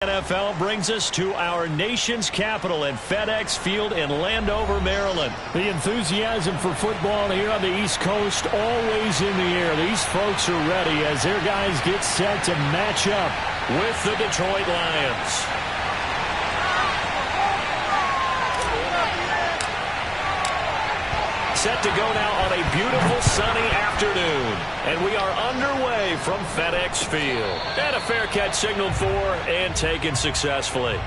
NFL brings us to our nation's capital at FedEx Field in Landover, Maryland. The enthusiasm for football here on the East Coast always in the air. These folks are ready as their guys get set to match up with the Detroit Lions. Set to go now on a beautiful sunny afternoon. And we are underway from FedEx Field. And a fair catch signaled for and taken successfully.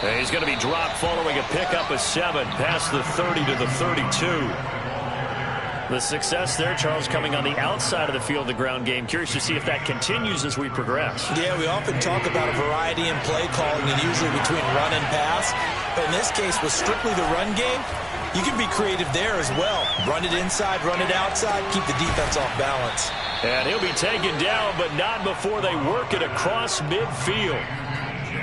He's going to be dropped following a pickup of 7 past the 30 to the 32. The success there, Charles, coming on the outside of the field, the ground game. Curious to see if that continues as we progress. Yeah, we often talk about a variety in play calling and usually between run and pass. But in this case, with strictly the run game, you can be creative there as well. Run it inside, run it outside, keep the defense off balance. And he'll be taken down, but not before they work it across midfield.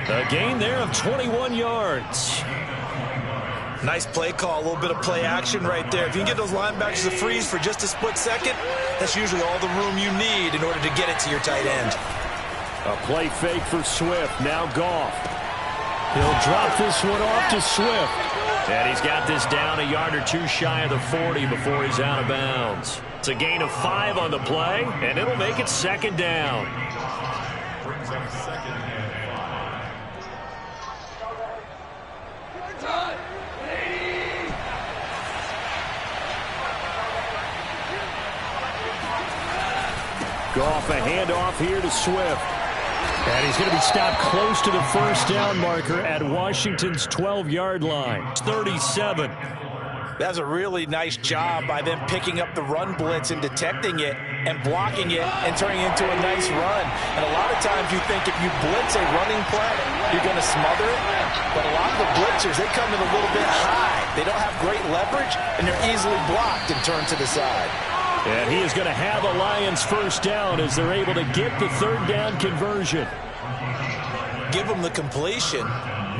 A gain there of 21 yards. Nice play call, a little bit of play action right there. If you can get those linebackers to freeze for just a split second, that's usually all the room you need in order to get it to your tight end. A play fake for Swift. Now Goff. He'll drop this one off to Swift. And he's got this down a yard or two shy of the 40 before he's out of bounds. It's a gain of 5 on the play, and it'll make it second down. Brings up second and 5. Goff, a handoff here to Swift. And he's going to be stopped close to the first down marker at Washington's 12-yard line. 37. That's a really nice job by them picking up the run blitz and detecting it and blocking it and turning it into a nice run. And a lot of times you think if you blitz a running play, you're going to smother it. But a lot of the blitzers, they come in a little bit high. They don't have great leverage, and they're easily blocked and turned to the side. And he is going to have a Lions first down as they're able to get the third down conversion. Give them the completion.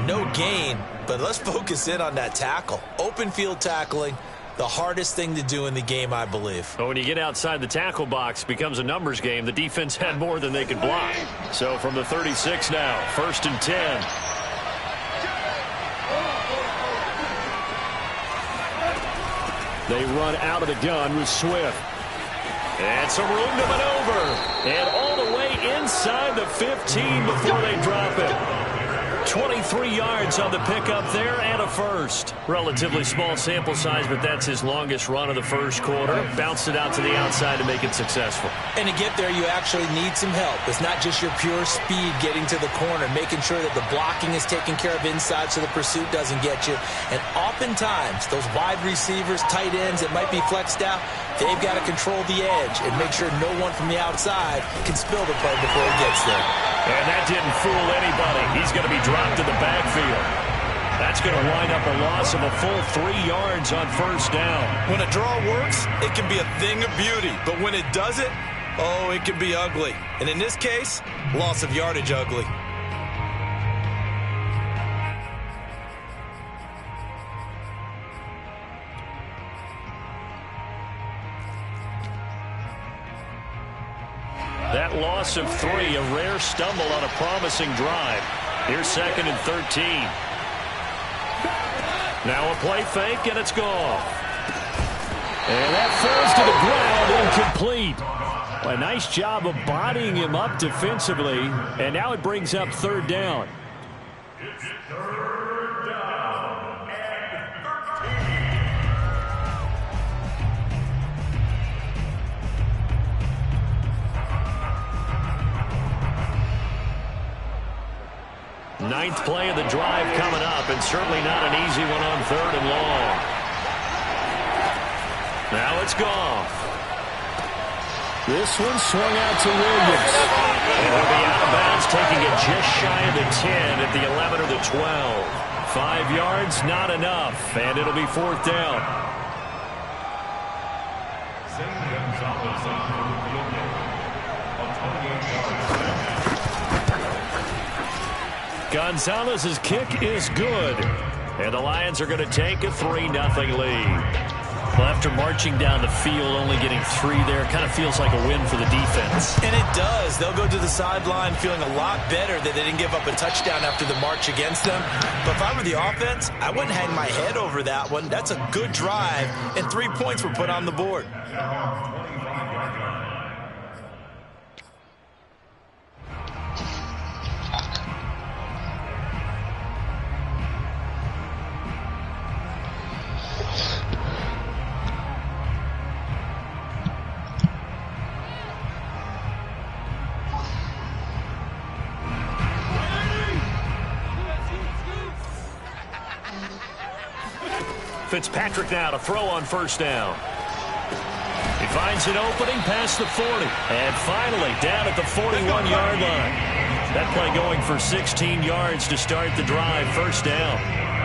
No gain, but let's focus in on that tackle. Open field tackling, the hardest thing to do in the game, I believe. But when you get outside the tackle box, it becomes a numbers game. The defense had more than they could block. So from the 36 now, 1st and 10. They run out of the gun with Swift. And some room to maneuver. And all the way inside the 15 before they drop it. 23 yards on the pickup there and a first. Relatively small sample size, but that's his longest run of the first quarter. Bounced it out to the outside to make it successful. And to get there, you actually need some help. It's not just your pure speed getting to the corner, making sure that the blocking is taken care of inside so the pursuit doesn't get you. And oftentimes, those wide receivers, tight ends that might be flexed out, they've got to control the edge and make sure no one from the outside can spill the play before it gets there. And that didn't fool anybody. He's going to be dropped to the backfield. That's going to wind up a loss of a full 3 yards on first down. When a draw works, it can be a thing of beauty. But when it doesn't, oh, it can be ugly. And in this case, loss of yardage ugly. That loss of 3, a rare stumble on a promising drive. Here's 2nd and 13. Now a play fake, and it's gone. And that falls to the ground, incomplete. A nice job of bodying him up defensively, and now it brings up 3rd down. It's 3rd down and 13. 9th play of the drive coming up, and certainly not an easy one on 3rd and long. Now it's Goff. This one swung out to Williams. And he'll be out of bounds, taking it just shy of the 10 at the 11 or the 12. 5 yards, not enough, and it'll be 4th down. Gonzalez's kick is good, and the Lions are going to take a 3-0 lead. Well, after marching down the field, only getting 3 there, kind of feels like a win for the defense. And it does. They'll go to the sideline feeling a lot better that they didn't give up a touchdown after the march against them. But if I were the offense, I wouldn't hang my head over that one. That's a good drive, and 3 points were put on the board. Fitzpatrick now to throw on 1st down. He finds an opening past the 40. And finally down at the 41-yard line. That play going for 16 yards to start the drive. 1st down.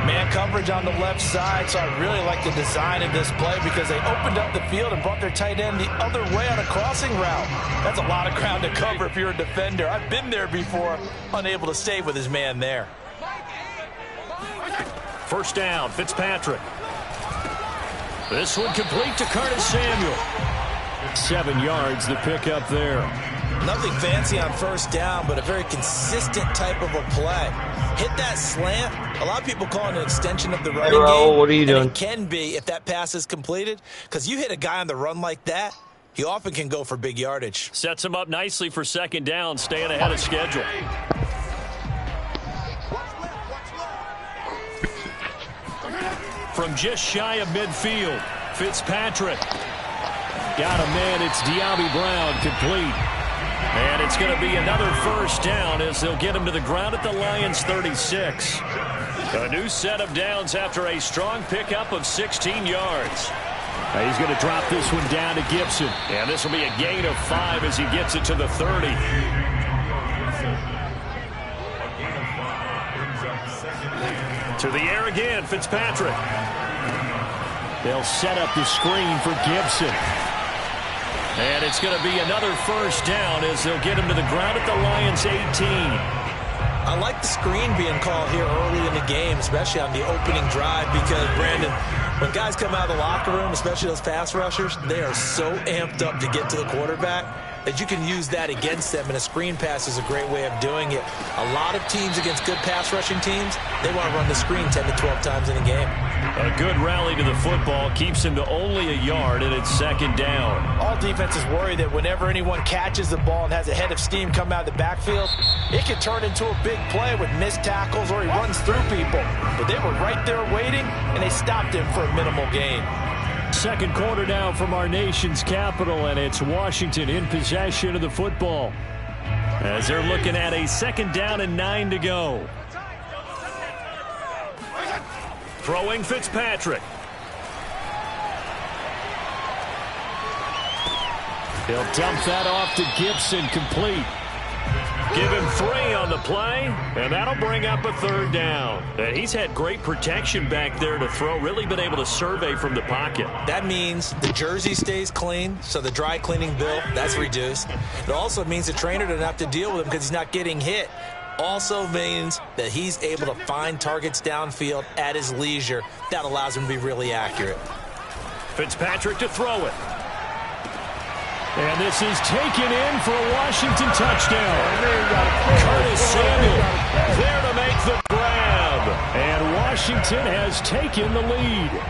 Man coverage on the left side, so I really like the design of this play because they opened up the field and brought their tight end the other way on a crossing route. That's a lot of ground to cover if you're a defender. I've been there before, unable to stay with his man there. 1st down, Fitzpatrick. This one complete to Curtis Samuel. 7 yards the pickup there. Nothing fancy on 1st down, but a very consistent type of a play. Hit that slant. A lot of people call it an extension of the running game. What are you doing? It can be if that pass is completed, because you hit a guy on the run like that, he often can go for big yardage. Sets him up nicely for 2nd down, staying ahead of schedule. From just shy of midfield, Fitzpatrick. Got a man, it's Diaby Brown, complete. And it's going to be another 1st down as they'll get him to the ground at the Lions' 36. A new set of downs after a strong pickup of 16 yards. Now he's going to drop this one down to Gibson. And this will be a gain of 5 as he gets it to the 30. To the air again, Fitzpatrick. They'll set up the screen for Gibson. And it's going to be another 1st down as they'll get him to the ground at the Lions' 18. I like the screen being called here early in the game, especially on the opening drive, because, Brandon, when guys come out of the locker room, especially those pass rushers, they are so amped up to get to the quarterback that you can use that against them, and a screen pass is a great way of doing it. A lot of teams against good pass rushing teams, they want to run the screen 10 to 12 times in a game. A good rally to the football keeps him to only a yard, and it's 2nd down. All defenses worry that whenever anyone catches the ball and has a head of steam come out of the backfield, it can turn into a big play with missed tackles or he runs through people. But they were right there waiting, and they stopped him for a minimal gain. 2nd quarter now from our nation's capital, and it's Washington in possession of the football as they're looking at a 2nd down and 9 to go. Throwing Fitzpatrick. He'll dump that off to Gibson, complete. Give him 3 on the play, and that'll bring up a 3rd down. And he's had great protection back there to throw, really been able to survey from the pocket. That means the jersey stays clean, so the dry cleaning bill, that's reduced. It also means the trainer doesn't have to deal with him because he's not getting hit. Also means that he's able to find targets downfield at his leisure. That allows him to be really accurate. Fitzpatrick to throw it. And this is taken in for a Washington touchdown. Curtis Samuel there to make the grab. And Washington has taken the lead.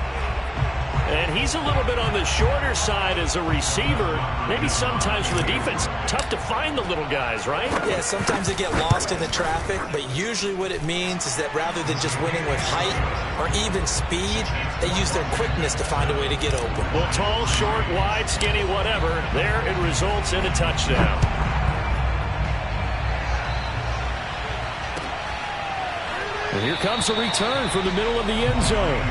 And he's a little bit on the shorter side as a receiver. Maybe sometimes for the defense, tough to find the little guys, right? Yeah, sometimes they get lost in the traffic, but usually what it means is that rather than just winning with height or even speed, they use their quickness to find a way to get open. Well, tall, short, wide, skinny, whatever, there it results in a touchdown. And here comes a return from the middle of the end zone.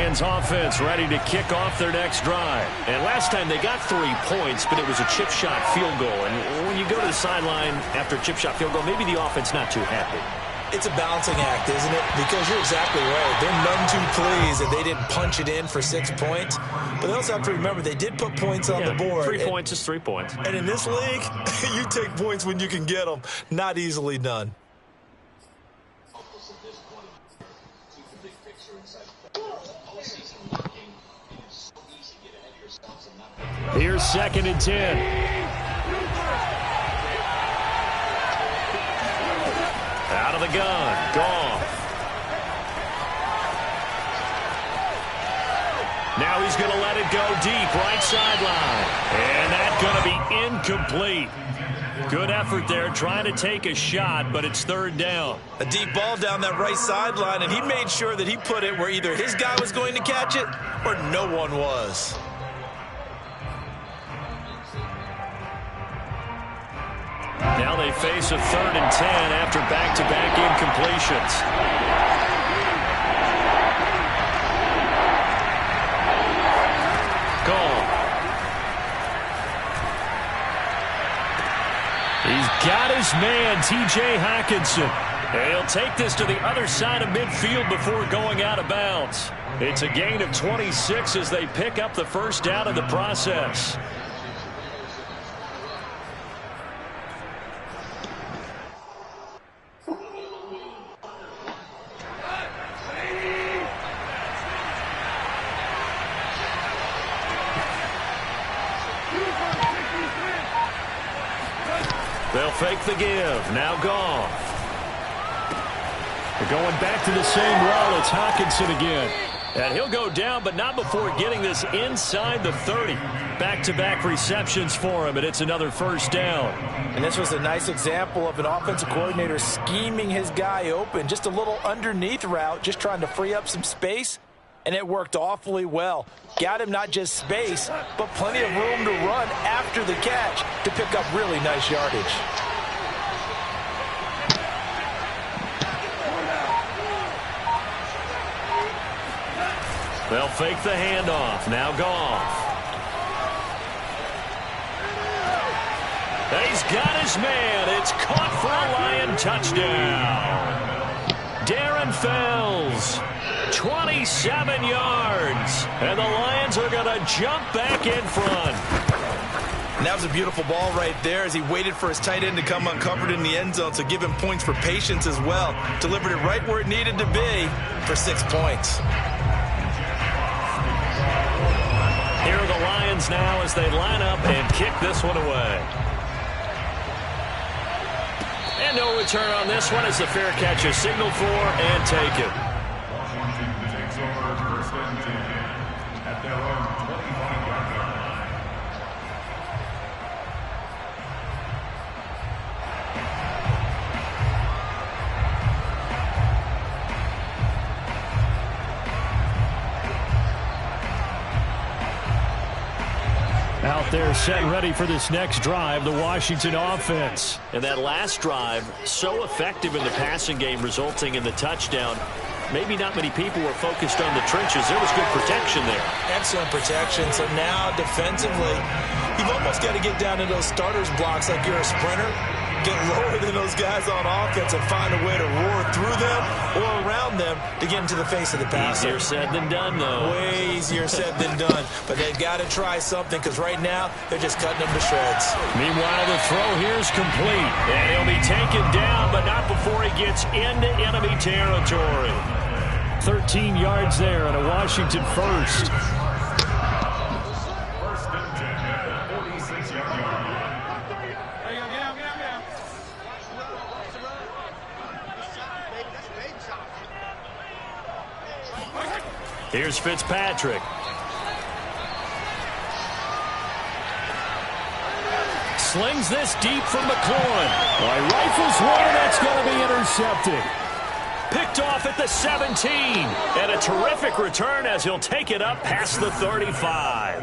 Lions offense ready to kick off their next drive. And last time they got 3 points, but it was a chip shot field goal. And when you go to the sideline after a chip shot field goal, maybe the offense not too happy. It's a balancing act, isn't it? Because you're exactly right. They're none too pleased that they didn't punch it in for 6 points. But they also have to remember they did put points on the board. 3 points is 3 points. And in this league, you take points when you can get them. Not easily done. Here's 2nd and 10. Out of the gun. Goff. Now he's going to let it go deep, right sideline. And that's going to be incomplete. Good effort there, trying to take a shot, but it's 3rd down. A deep ball down that right sideline, and he made sure that he put it where either his guy was going to catch it or no one was. Now they face a 3rd and 10 after back-to-back incompletions. Goal. He's got his man, T.J. Hockenson. And he'll take this to the other side of midfield before going out of bounds. It's a gain of 26 as they pick up the 1st down in the process. They'll fake the give. Now Goff. They're going back to the same route. It's Hockenson again. And he'll go down, but not before getting this inside the 30. Back-to-back receptions for him, and it's another 1st down. And this was a nice example of an offensive coordinator scheming his guy open. Just a little underneath route, just trying to free up some space, and it worked awfully well. Got him not just space, but plenty of room to run after the catch to pick up really nice yardage. They'll fake the handoff. Now Goff. He's got his man. It's caught for a Lion touchdown. Darren Fells, 27 yards. And the Lions are going to jump back in front. And that was a beautiful ball right there as he waited for his tight end to come uncovered in the end zone, so give him points for patience as well. Delivered it right where it needed to be for 6 points. Here are the Lions now as they line up and kick this one away. And no return on this one as the fair catch is signaled for and taken. Washington takes over 1st and 10 at their own 25-yard line. Out there set and ready for this next drive, the Washington offense. And that last drive, so effective in the passing game, resulting in the touchdown. Maybe not many people were focused on the trenches. There was good protection there. Excellent protection. So now defensively, you've almost got to get down to those starters blocks like you're a sprinter. Get lower than those guys on offense and find a way to roar through them or around them to get into the face of the passer. Easier said than done, though. Way easier said than done. But they've got to try something because right now they're just cutting them to shreds. Meanwhile, the throw here is complete. And he'll be taken down, but not before he gets into enemy territory. 13 yards there and a Washington 1st. 1st and 10 at the 46-yard line. Here's Fitzpatrick. Slings this deep from McLaurin. Rifles one, that's going to be intercepted. Picked off at the 17. And a terrific return as he'll take it up past the 35.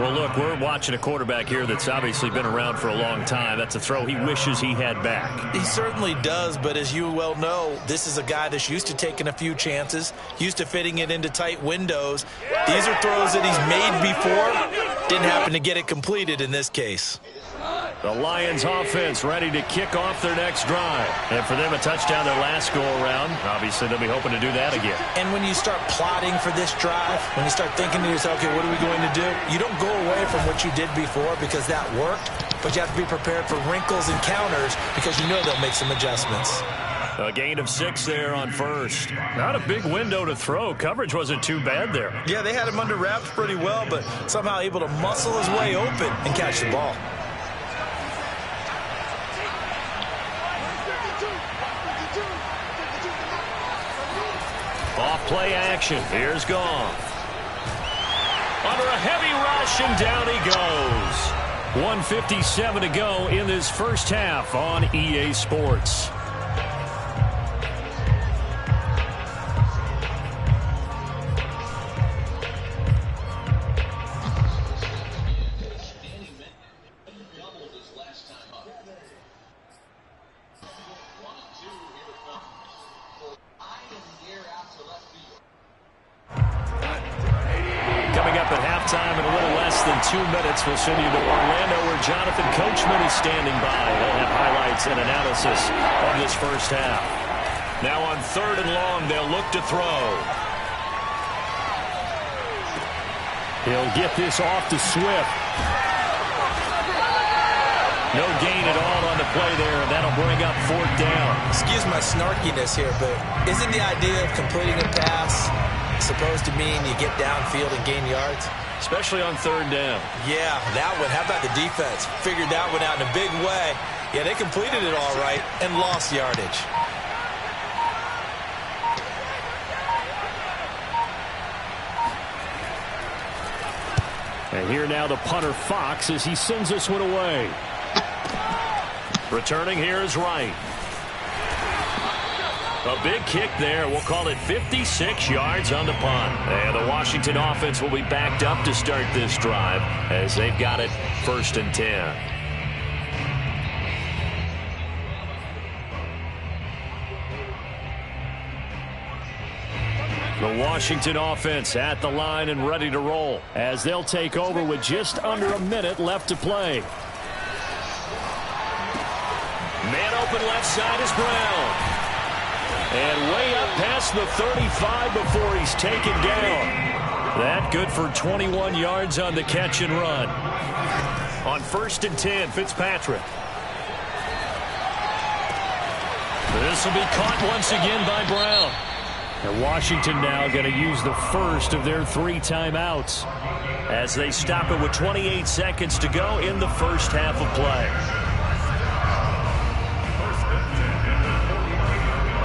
Well, look, we're watching a quarterback here that's obviously been around for a long time. That's a throw he wishes he had back. He certainly does, but as you well know, this is a guy that's used to taking a few chances, used to fitting it into tight windows. These are throws that he's made before. Didn't happen to get it completed in this case. The Lions offense ready to kick off their next drive. And for them, a touchdown their last go-around. Obviously, they'll be hoping to do that again. And when you start plotting for this drive, when you start thinking to yourself, okay, what are we going to do? You don't go away from what you did before because that worked, but you have to be prepared for wrinkles and counters because you know they'll make some adjustments. A gain of 6 there on first. Not a big window to throw. Coverage wasn't too bad there. Yeah, they had him under wraps pretty well, but somehow able to muscle his way open and catch the ball. Off play action. Here's Goff. Under a heavy rush, and down he goes. 1:57 to go in this first half on EA Sports. We'll send you to Orlando, where Jonathan Coachman is standing by. He'll have highlights and analysis of this first half. Now on 3rd and long, they'll look to throw. He'll get this off to Swift. No gain at all on the play there, and that'll bring up 4th down. Excuse my snarkiness here, but isn't the idea of completing a pass supposed to mean you get downfield and gain yards? Especially on 3rd down. Yeah, that one. How about the defense? Figured that one out in a big way. Yeah, they completed it all right and lost yardage. And here now the punter Fox as he sends this one away. Returning here is Wright. A big kick there. We'll call it 56 yards on the punt. And the Washington offense will be backed up to start this drive as they've got it 1st and 10. The Washington offense at the line and ready to roll as they'll take over with just under a minute left to play. Man open left side is Brown. And way up past the 35 before he's taken down. That good for 21 yards on the catch and run. On 1st and 10, Fitzpatrick. This will be caught once again by Brown. And Washington now going to use the first of their 3 timeouts as they stop it with 28 seconds to go in the first half of play.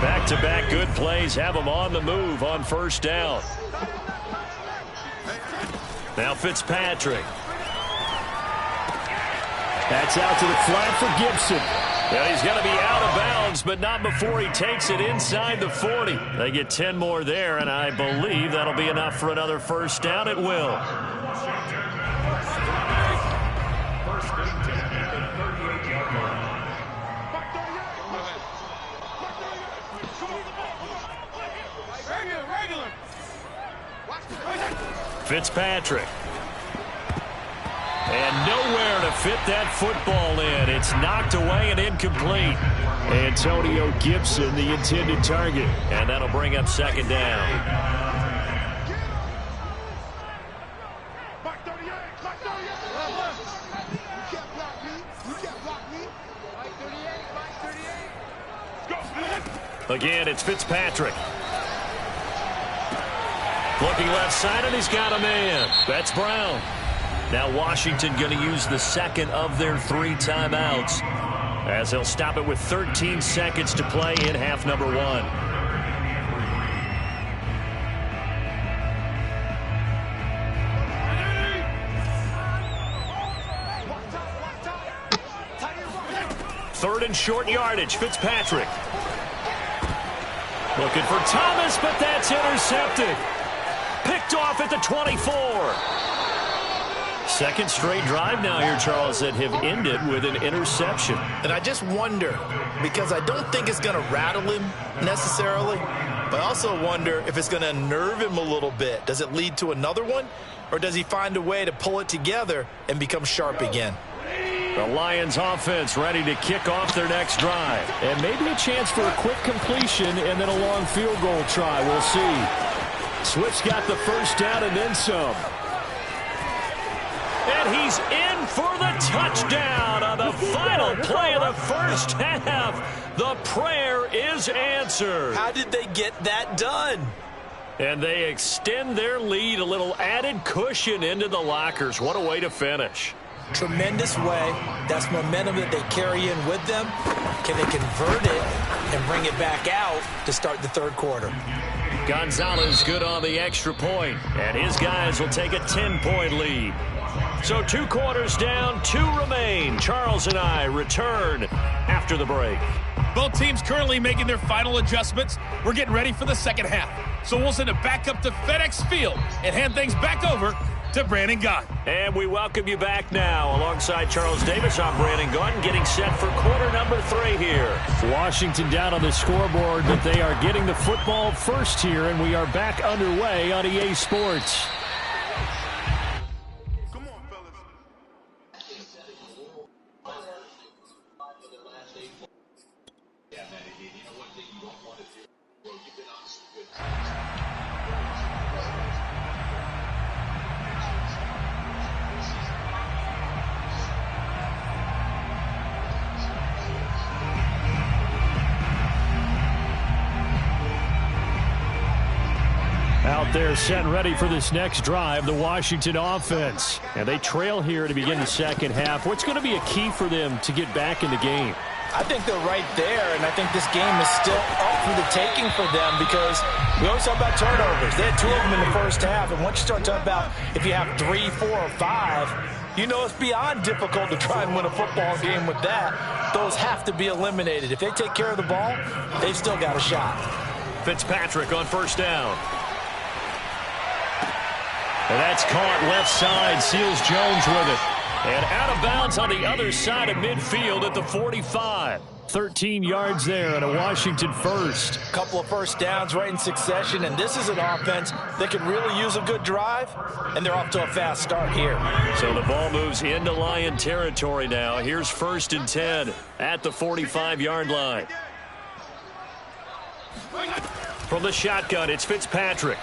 Back-to-back good plays have them on the move on 1st down. Now Fitzpatrick. That's out to the flat for Gibson. Yeah, he's going to be out of bounds, but not before he takes it inside the 40. They get 10 more there, and I believe that'll be enough for another 1st down. It will. Fitzpatrick. And nowhere to fit that football in. It's knocked away and incomplete. Antonio Gibson, the intended target. And that'll bring up 2nd down. Again, it's Fitzpatrick. Looking left side, and he's got a man. That's Brown. Now Washington going to use the 2nd of their 3 timeouts as they'll stop it with 13 seconds to play in half number 1. Third and short yardage, Fitzpatrick. Looking for Thomas, but that's intercepted. Picked off at the 24. Second straight drive now here, Charles, that have ended with an interception. And I just wonder, because I don't think it's going to rattle him necessarily, but I also wonder if it's going to unnerve him a little bit. Does it lead to another one, or does he find a way to pull it together and become sharp again? The Lions offense ready to kick off their next drive. And maybe a chance for a quick completion and then a long field goal try. We'll see. Swift's got the first down and then some. And he's in for the touchdown on the final play of the first half. The prayer is answered. How did they get that done? And they extend their lead, a little added cushion into the lockers. What a way to finish. Tremendous way. That's momentum that they carry in with them. Can they convert it and bring it back out to start the third quarter? Gonzalez good on the extra point, and his guys will take a 10-point lead. So 2 quarters down, 2 remain. Charles and I return after the break. Both teams currently making their final adjustments. We're getting ready for the second half. So we'll send it back up to FedEx Field and hand things back over to Brandon Gaudin. And we welcome you back now. Alongside Charles Davis, I'm Brandon Gaudin, getting set for quarter number 3 here. Washington down on the scoreboard, but they are getting the football first here, and we are back underway on EA Sports. Out there set and ready for this next drive, the Washington offense. And they trail here to begin the second half. What's going to be a key for them to get back in the game? I think they're right there, and I think this game is still up for the taking for them because we always talk about turnovers. They had 2 of them in the first half, and once you start talking about if you have 3, 4, or 5, you know it's beyond difficult to try and win a football game with that. Those have to be eliminated. If they take care of the ball, they've still got a shot. Fitzpatrick on first down. And that's caught left side. Seals Jones with it. And out of bounds on the other side of midfield at the 45. 13 yards there and a Washington first. Couple of first downs right in succession, and this is an offense that can really use a good drive, and they're off to a fast start here. So the ball moves into Lion territory now. Here's 1st and 10 at the 45-yard line. From the shotgun, it's Fitzpatrick.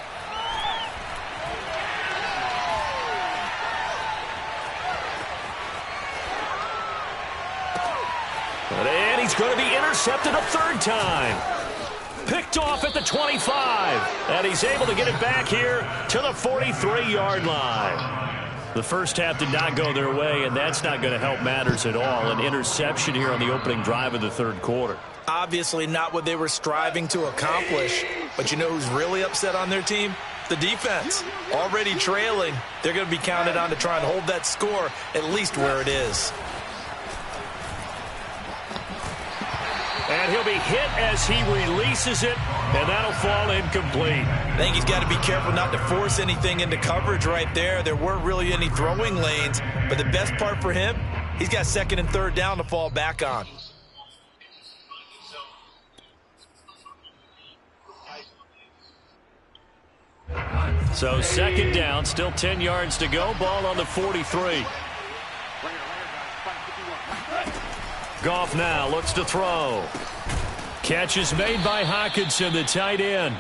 And he's going to be intercepted a 3rd time. Picked off at the 25. And he's able to get it back here to the 43-yard line. The first half did not go their way, and that's not going to help matters at all. An interception here on the opening drive of the 3rd quarter. Obviously not what they were striving to accomplish. But you know who's really upset on their team? The defense. Already trailing. They're going to be counted on to try and hold that score at least where it is. And he'll be hit as he releases it, and that'll fall incomplete. I think he's got to be careful not to force anything into coverage right there. There weren't really any throwing lanes, but the best part for him, he's got 2nd and 3rd down to fall back on. So 2nd down, still 10 yards to go, ball on the 43. Goff now looks to throw. Catch is made by Hockenson, the tight end.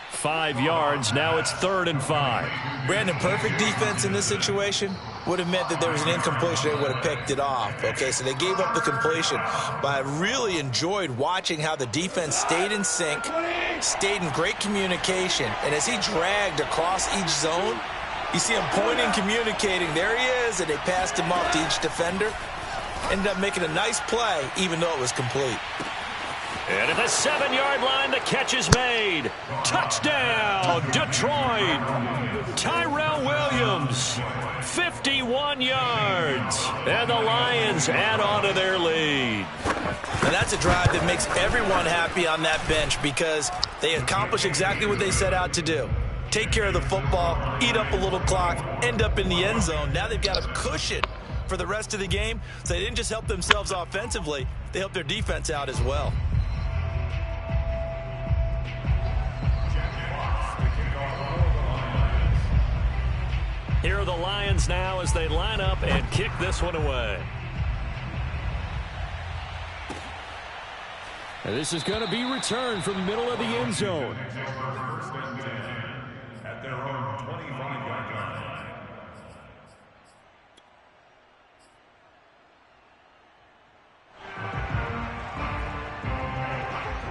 5 yards. Now it's 3rd and 5. Brandon, perfect defense in this situation would have meant that there was an incompletion. They would have picked it off. Okay, so they gave up the completion. But I really enjoyed watching how the defense stayed in sync, stayed in great communication. And as he dragged across each zone, you see him pointing, communicating. There he is, and they passed him off to each defender. Ended up making a nice play, even though it was complete. And at the 7-yard line, the catch is made. Touchdown, Detroit. Tyrell Williams, 51 yards. And the Lions add on to their lead. And that's a drive that makes everyone happy on that bench because they accomplish exactly what they set out to do. take care of the football, eat up a little clock, end up in the end zone. Now they've got a cushion for the rest of the game, so they didn't just help themselves offensively, they helped their defense out as well. Here are the Lions now as they line up and kick this one away. And this is going to be returned from the middle of the end zone. First and 10 at their own 25-yard line.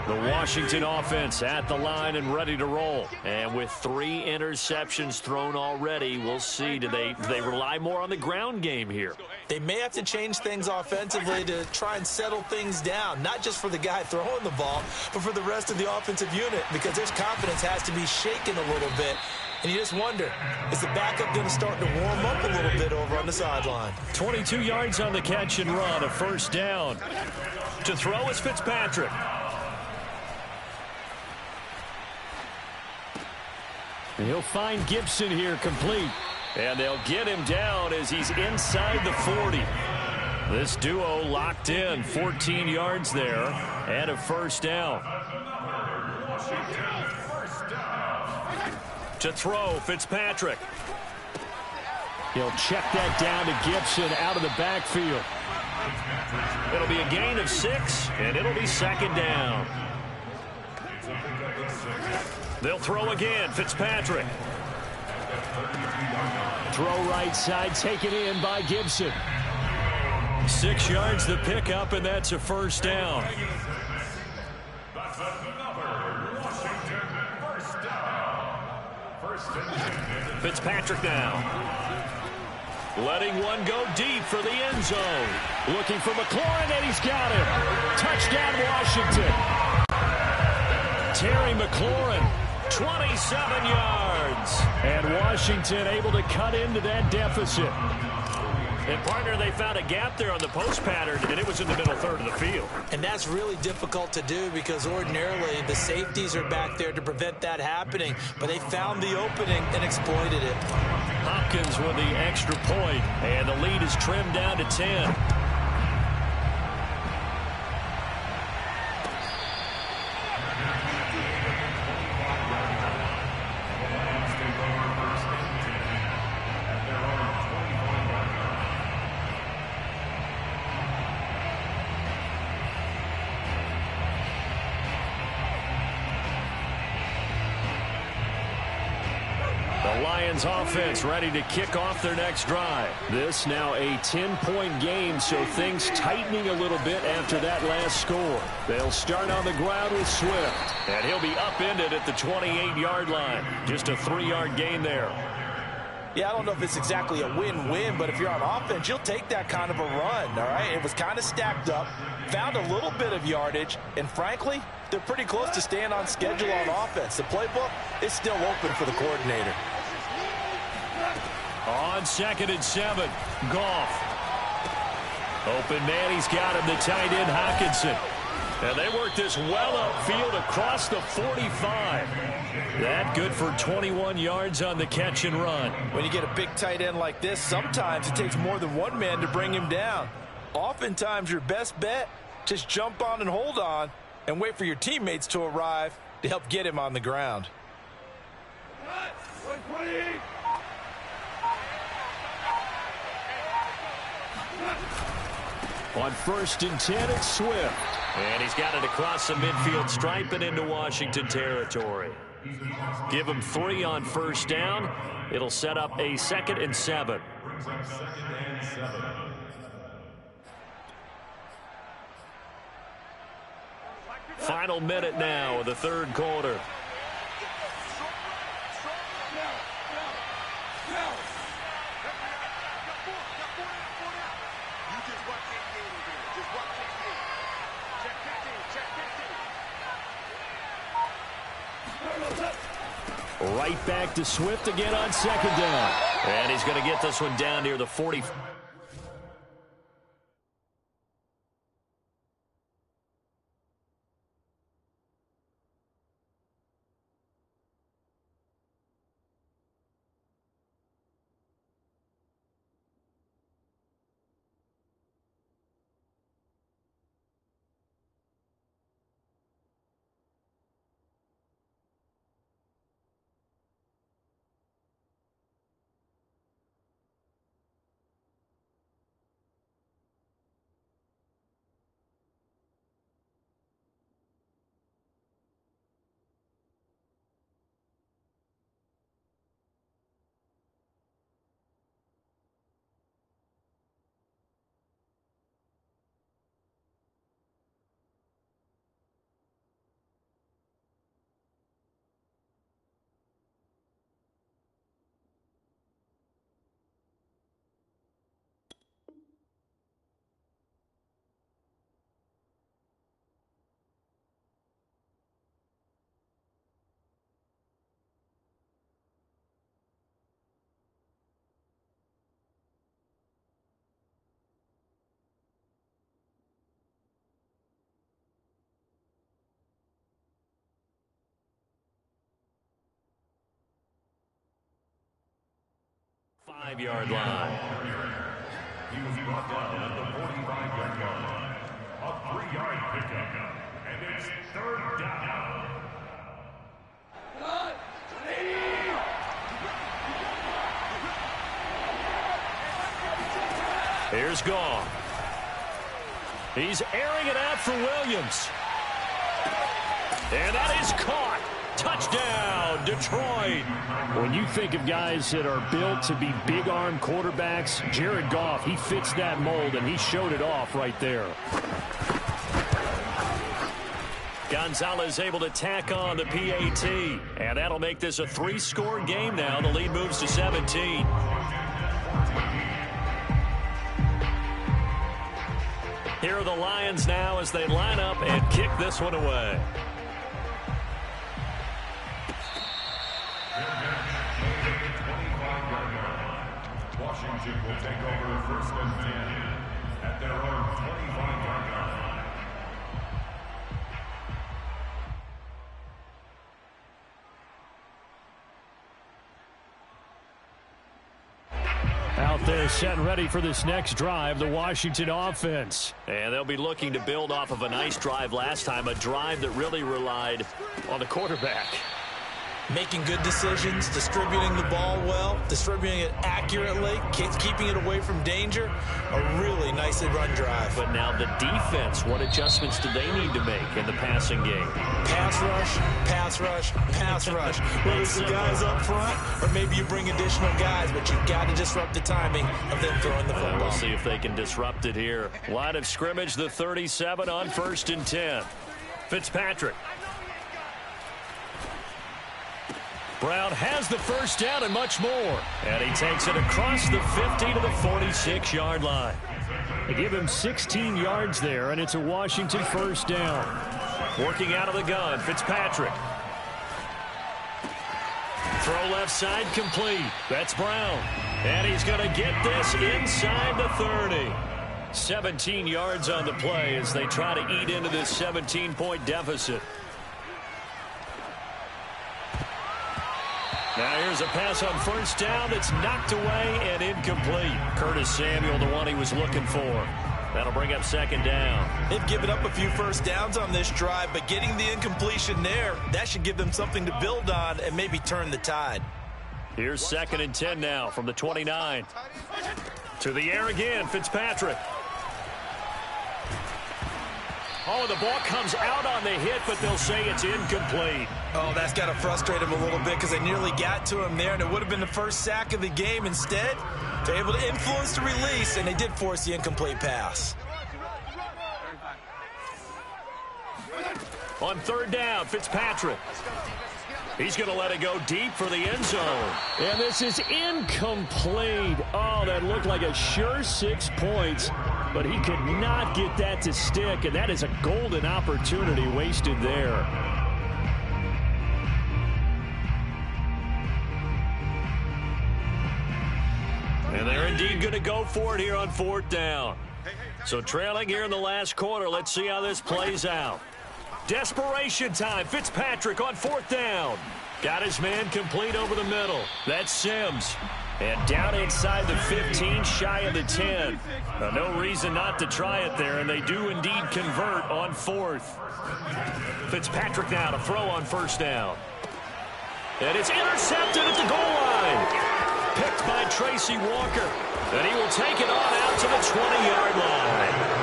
The Washington offense at the line and ready to roll. And with 3 interceptions thrown already, we'll see. Do they rely more on the ground game here? They may have to change things offensively to try and settle things down, not just for the guy throwing the ball, but for the rest of the offensive unit, because their confidence has to be shaken a little bit. And you just wonder, is the backup going to start to warm up a little bit over on the sideline? 22 yards on the catch and run, a first down. To throw is Fitzpatrick. And he'll find Gibson here complete. And they'll get him down as he's inside the 40. This duo locked in, 14 yards there, and a first down. To throw, Fitzpatrick. He'll check that down to Gibson out of the backfield. It'll be a gain of 6, and it'll be second down. They'll throw again, Fitzpatrick. Throw right side, taken in by Gibson. 6 yards the pickup, and that's a first down. That's another Washington first down. First and 10. Fitzpatrick now. Letting one go deep for the end zone. Looking for McLaurin, and he's got him. Touchdown, Washington. Terry McLaurin, 27 yards. And Washington able to cut into that deficit. And, partner, they found a gap there on the post pattern, and it was in the middle third of the field. And that's really difficult to do because ordinarily the safeties are back there to prevent that happening. But they found the opening and exploited it. Hopkins with the extra point, and the lead is trimmed down to 10. Offense ready to kick off their next drive. This now a 10-point game, so things tightening a little bit after that last score. They'll start on the ground with Swift. And he'll be upended at the 28-yard line. Just a 3-yard gain there. Yeah, I don't know if it's exactly a win-win, but if you're on offense, you'll take that kind of a run, all right? It was kind of stacked up, found a little bit of yardage, and frankly, they're pretty close to staying on schedule on offense. The playbook is still open for the coordinator. On 2nd and 7, Goff. Open man, he's got him, the tight end, Hockenson. And they work this well upfield across the 45. That good for 21 yards on the catch and run. When you get a big tight end like this, sometimes it takes more than one man to bring him down. Oftentimes, your best bet, just jump on and hold on and wait for your teammates to arrive to help get him on the ground. On 1st and 10, it's Swift. And he's got it across the midfield stripe and into Washington territory. Give him 3 on first down. It'll set up a 2nd and 7. Final minute now of the third quarter. Right back to Swift again on 2nd down. And he's going to get this one down near the 40. 5-yard line. He was brought down at the 45-yard line. A 3-yard pickup. And it's third down. Here's Goff. He's airing it out for Williams. And that is caught. Touchdown, Detroit. When you think of guys that are built to be big-arm quarterbacks, Jared Goff, he fits that mold, and he showed it off right there. Gonzalez able to tack on the PAT. And that'll make this a 3-score game now. The lead moves to 17. Here are the Lions now as they line up and kick this one away. Washington will take over first and 10 at their own 25-yard line. Out there set and ready for this next drive, the Washington offense. And they'll be looking to build off of a nice drive last time, a drive that really relied on the quarterback. Making good decisions, distributing the ball well, distributing it accurately, keeping it away from danger. A really nicely run drive. But now the defense, what adjustments do they need to make in the passing game? Pass rush, pass rush, pass rush. Whether it's the guys up front or maybe you bring additional guys, but you've got to disrupt the timing of them throwing the football. We'll see if they can disrupt it here. Line of scrimmage, the 37 on 1st and 10. Fitzpatrick. Brown has the first down and much more. And he takes it across the 50 to the 46-yard line. They give him 16 yards there, and it's a Washington first down. Working out of the gun, Fitzpatrick. Throw left side complete. That's Brown. And he's going to get this inside the 30. 17 yards on the play as they try to eat into this 17-point deficit. Now here's a pass on first down that's knocked away and incomplete. Curtis Samuel, the one he was looking for. That'll bring up second down. They've given up a few first downs on this drive, but getting the incompletion there, that should give them something to build on and maybe turn the tide. Here's 2nd and 10 now from the 29. To the air again, Fitzpatrick. Oh, the ball comes out on the hit, but they'll say it's incomplete. Oh, that's got to frustrate him a little bit because they nearly got to him there, and it would have been the first sack of the game. Instead, they're able to influence the release, and they did force the incomplete pass. On 3rd down, Fitzpatrick. He's going to let it go deep for the end zone. And this is incomplete. Oh, that looked like a sure 6 points, but he could not get that to stick, and that is a golden opportunity wasted there. And they're indeed going to go for it here on 4th down. So trailing here in the last quarter, let's see how this plays out. Desperation time. Fitzpatrick on 4th down. Got his man complete over the middle. That's Sims. And down inside the 15, shy of the 10. No reason not to try it there, and they do indeed convert on 4th. Fitzpatrick now to throw on 1st down. And it's intercepted at the goal line. Picked by Tracy Walker. And he will take it on out to the 20-yard line.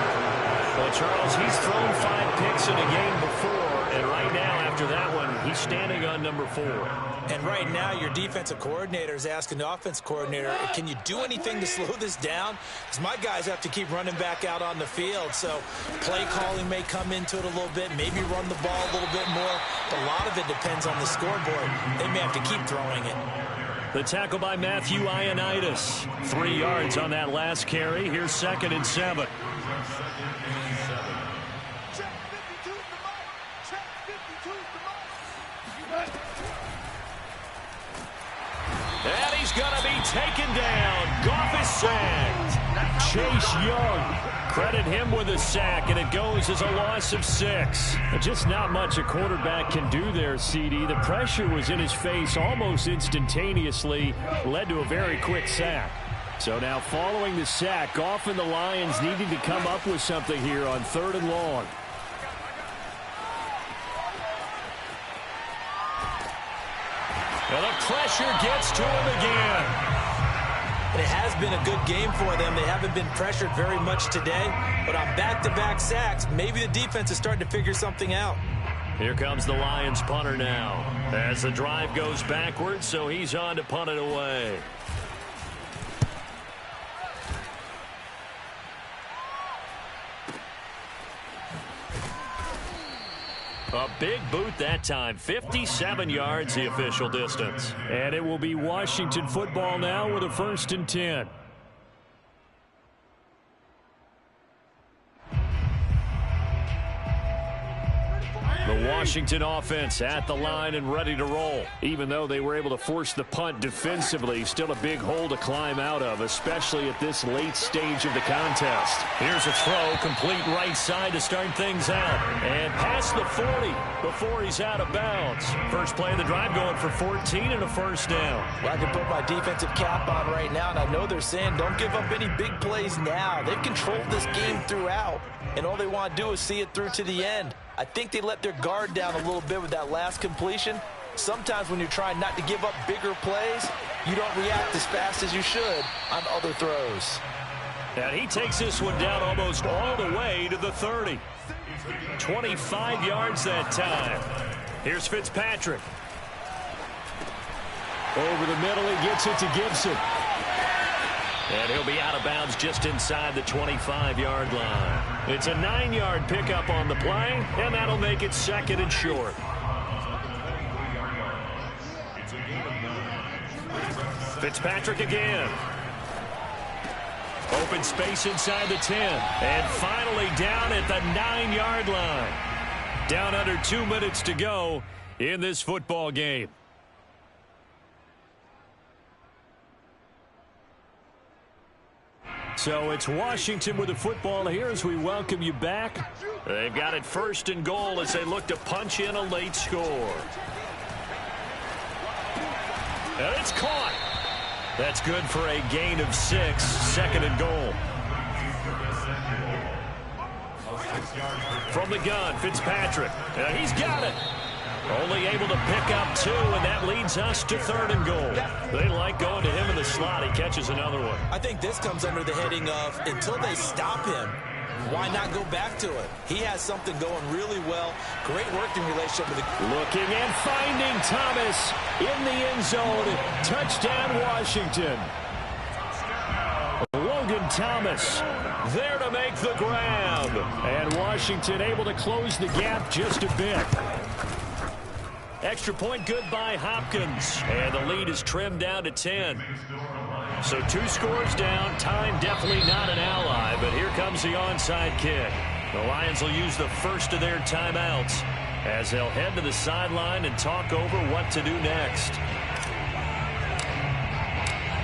Well, Charles, he's thrown 5 picks in a game before, and right now, after that one, he's standing on number 4. And right now, your defensive coordinator is asking the offense coordinator, can you do anything to slow this down? Because my guys have to keep running back out on the field, so play calling may come into it a little bit, maybe run the ball a little bit more. But a lot of it depends on the scoreboard. They may have to keep throwing it. The tackle by Matthew Ioannidis. 3 yards on that last carry. Here's 2nd and 7. And he's going to be taken down. Goff is sacked. Chase Young. Credit him with a sack, and it goes as a loss of 6. Just not much a quarterback can do there, CD. The pressure was in his face almost instantaneously, led to a very quick sack. So now following the sack, Goff and the Lions needing to come up with something here on 3rd and long. And the pressure gets to him again. It has been a good game for them. They haven't been pressured very much today, but on back-to-back sacks, maybe the defense is starting to figure something out. Here comes the Lions punter now as the drive goes backwards, so he's on to punt it away. A big boot that time. 57 yards the official distance. And it will be Washington football now with a 1st and 10. The Washington offense at the line and ready to roll. Even though they were able to force the punt defensively, still a big hole to climb out of, especially at this late stage of the contest. Here's a throw, complete right side to start things out. And past the 40 before he's out of bounds. First play of the drive going for 14 and a 1st down. Well, I can put my defensive cap on right now, and I know they're saying don't give up any big plays now. They've controlled this game throughout, and all they want to do is see it through to the end. I think they let their guard down a little bit with that last completion. Sometimes when you're trying not to give up bigger plays, you don't react as fast as you should on other throws. And he takes this one down almost all the way to the 30. 25 yards that time. Here's Fitzpatrick. Over the middle, he gets it to Gibson. And he'll be out of bounds just inside the 25-yard line. It's a 9-yard pickup on the play, and that'll make it 2nd and short. Fitzpatrick again. Open space inside the 10. And finally down at the 9-yard line. Down under 2 minutes to go in this football game. So it's Washington with the football here as we welcome you back. They've got it 1st and goal as they look to punch in a late score. And it's caught. That's good for a gain of 6. 2nd and goal. From the gun, Fitzpatrick. And he's got it. Only able to pick up 2, and that leads us to 3rd and goal. They like going to him in the slot. He catches another one. I think this comes under the heading of until they stop him, why not go back to it? He has something going really well. Great working relationship with the... Looking and finding Thomas in the end zone. Touchdown, Washington. Logan Thomas there to make the grab. And Washington able to close the gap just a bit. Extra point good by Hopkins. And the lead is trimmed down to 10. So 2 scores down. Time definitely not an ally, but here comes the onside kick. The Lions will use the first of their timeouts as they'll head to the sideline and talk over what to do next.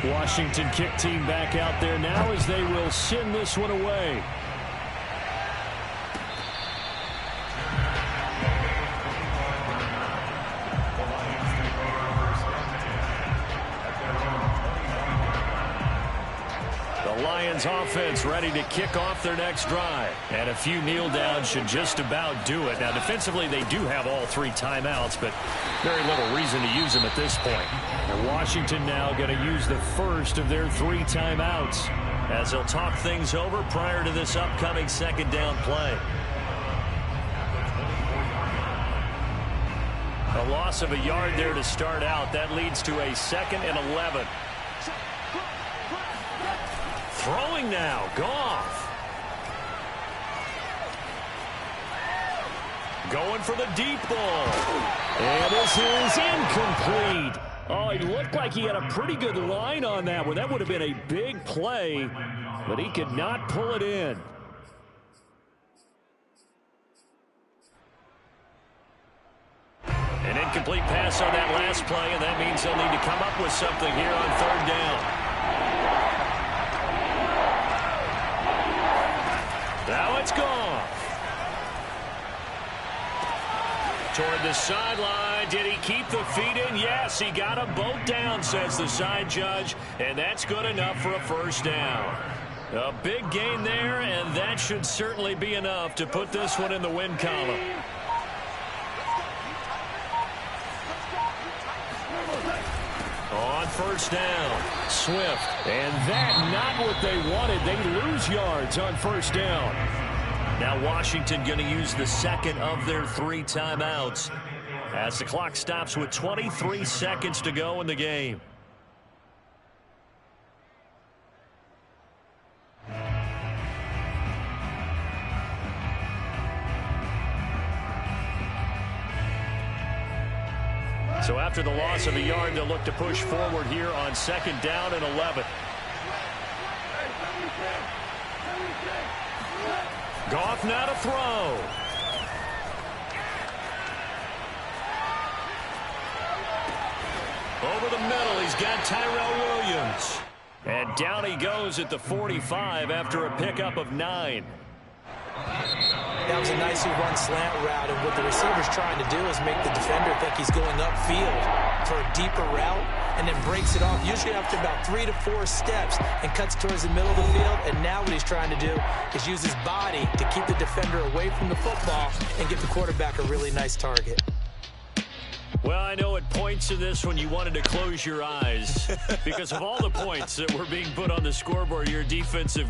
Washington kick team back out there now as they will send this one away. Lions offense ready to kick off their next drive. And a few kneel downs should just about do it. Now, defensively, they do have all 3 timeouts, but very little reason to use them at this point. And Washington now going to use the first of their 3 timeouts as they'll talk things over prior to this upcoming 2nd down play. A loss of a yard there to start out. That leads to a 2nd and 11. Throwing now, Goff. Going for the deep ball. And this is incomplete. Oh, it looked like he had a pretty good line on that one. That would have been a big play, but he could not pull it in. An incomplete pass on that last play, and that means they'll need to come up with something here on 3rd down. Now it's gone. Toward the sideline. Did he keep the feet in? Yes, he got them both down, says the side judge, and that's good enough for a first down. A big gain there, and that should certainly be enough to put this one in the win column. On first down, Swift. And that not what they wanted. They lose yards on first down. Now Washington going to use the second of their 3 timeouts as the clock stops with 23 seconds to go in the game. So after the loss of a yard, they'll look to push forward here on second down and 11. Goff now to throw. Over the middle, he's got Tyrell Williams. And down he goes at the 45 after a pickup of 9. That was a nicely run slant route, and what the receiver's trying to do is make the defender think he's going upfield for a deeper route, and then breaks it off, usually after about 3 to 4 steps, and cuts towards the middle of the field. And now what he's trying to do is use his body to keep the defender away from the football and give the quarterback a really nice target. Well, I know at points in this when you wanted to close your eyes because of all the points that were being put on the scoreboard, your defensive